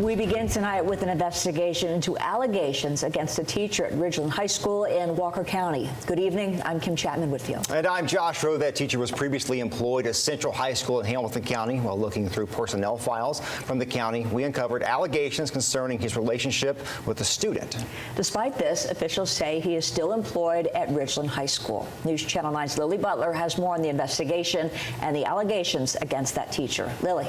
We begin tonight with an investigation into allegations against a teacher at Ridgeland High School in Walker County. Good evening. I'm Kim Chapman-Whitfield. And I'm Josh Rowe. That teacher was previously employed at Central High School in Hamilton County. While looking through personnel files from the county, we uncovered allegations concerning his relationship with a student. Despite this, officials say he is still employed at Ridgeland High School. News Channel 9's Lily Butler has more on the investigation and the allegations against that teacher. Lily.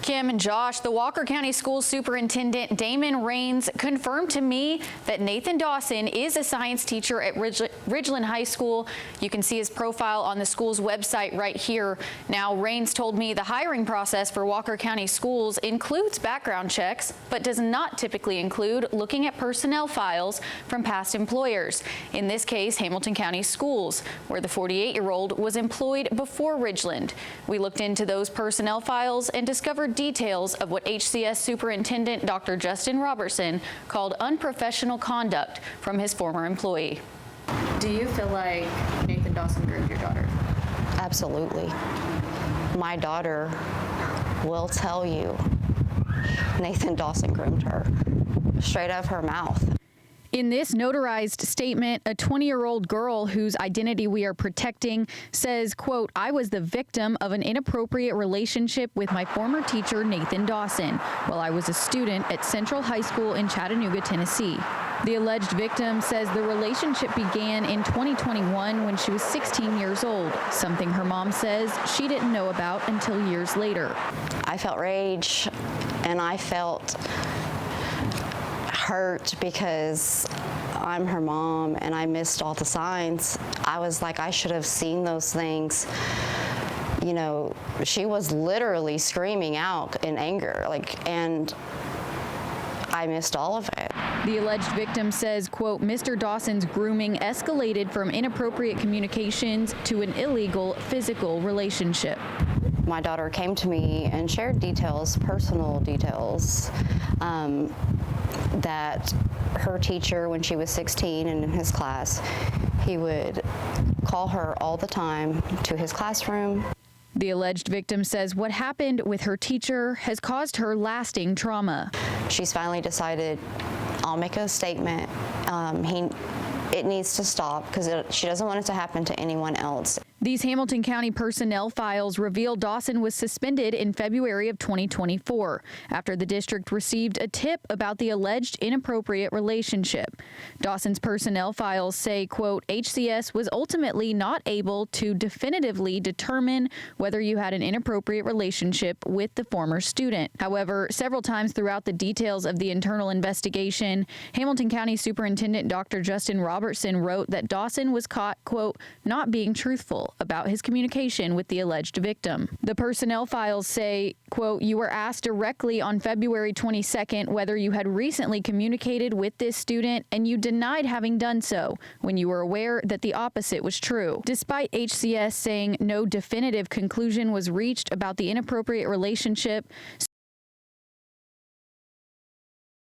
Kim and Josh, the Walker County School Superintendent Damon Rains confirmed to me that Nathan Dawson is a science teacher at Ridgeland High School. You can see his profile on the school's website right here. Now, Rains told me the hiring process for Walker County schools includes background checks, but does not typically include looking at personnel files from past employers. In this case, Hamilton County Schools, where the 48-year-old was employed before Ridgeland. We looked into those personnel files and discovered details of what HCS Superintendent Dr. Justin Robertson called unprofessional conduct from his former employee. Do you feel like Nathan Dawson groomed your daughter? Absolutely. My daughter will tell you Nathan Dawson groomed her straight out of her mouth. In this notarized statement, a 20-year-old girl whose identity we are protecting says, quote, "I was the victim of an inappropriate relationship with my former teacher, Nathan Dawson, while I was a student at Central High School in Chattanooga, Tennessee." The alleged victim says the relationship began in 2021 when she was 16 years old, something her mom says she didn't know about until years later. I felt rage and I felt hurt because I'm her mom and I missed all the signs. I was like, I should have seen those things. You know, she was literally screaming out in anger, and I missed all of it. The alleged victim says, quote, "Mr. Dawson's grooming escalated from inappropriate communications to an illegal physical relationship." My daughter came to me and shared details, personal details, that her teacher, when she was 16 and in his class, he would call her all the time to his classroom. The alleged victim says what happened with her teacher has caused her lasting trauma. She's finally decided, I'll make a statement. It needs to stop because she doesn't want it to happen to anyone else. These Hamilton County personnel files reveal Dawson was suspended in February of 2024 after the district received a tip about the alleged inappropriate relationship. Dawson's personnel files say, quote, "HCS was ultimately not able to definitively determine whether you had an inappropriate relationship with the former student." However, several times throughout the details of the internal investigation, Hamilton County Superintendent Dr. Justin Robertson wrote that Dawson was caught, quote, "not being truthful about his communication with the alleged victim." The personnel files say, quote, "You were asked directly on February 22nd whether you had recently communicated with this student, and you denied having done so when you were aware that the opposite was true." Despite HCS saying no definitive conclusion was reached about the inappropriate relationship,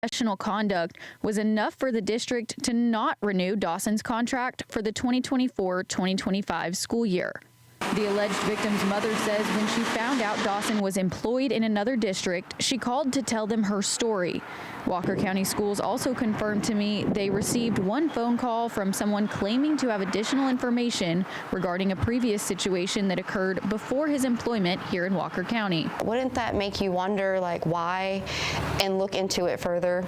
professional conduct was enough for the district to not renew Dawson's contract for the 2024-2025 school year. The alleged victim's mother says when she found out Dawson was employed in another district, she called to tell them her story. Walker County Schools also confirmed to me they received one phone call from someone claiming to have additional information regarding a previous situation that occurred before his employment here in Walker County. Wouldn't that make you wonder, like, why, and look into it further?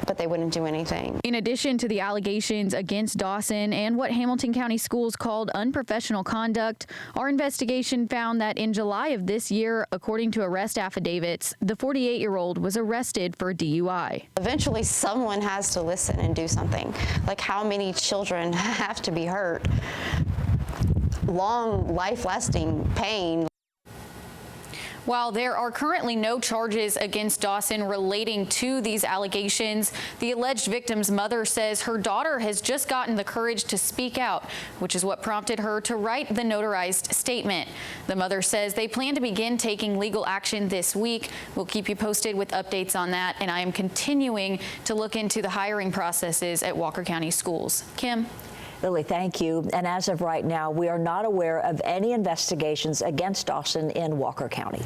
But they wouldn't do anything. In addition to the allegations against Dawson and what Hamilton County Schools called unprofessional conduct, our investigation found that in July of this year, according to arrest affidavits, the 48-year-old was arrested for DUI. Eventually, someone has to listen and do something. Like, how many children have to be hurt? Long, life-lasting pain. While there are currently no charges against Dawson relating to these allegations, the alleged victim's mother says her daughter has just gotten the courage to speak out, which is what prompted her to write the notarized statement. The mother says they plan to begin taking legal action this week. We'll keep you posted with updates on that, and I am continuing to look into the hiring processes at Walker County Schools. Kim? Lily, thank you. And as of right now, we are not aware of any investigations against Dawson in Walker County.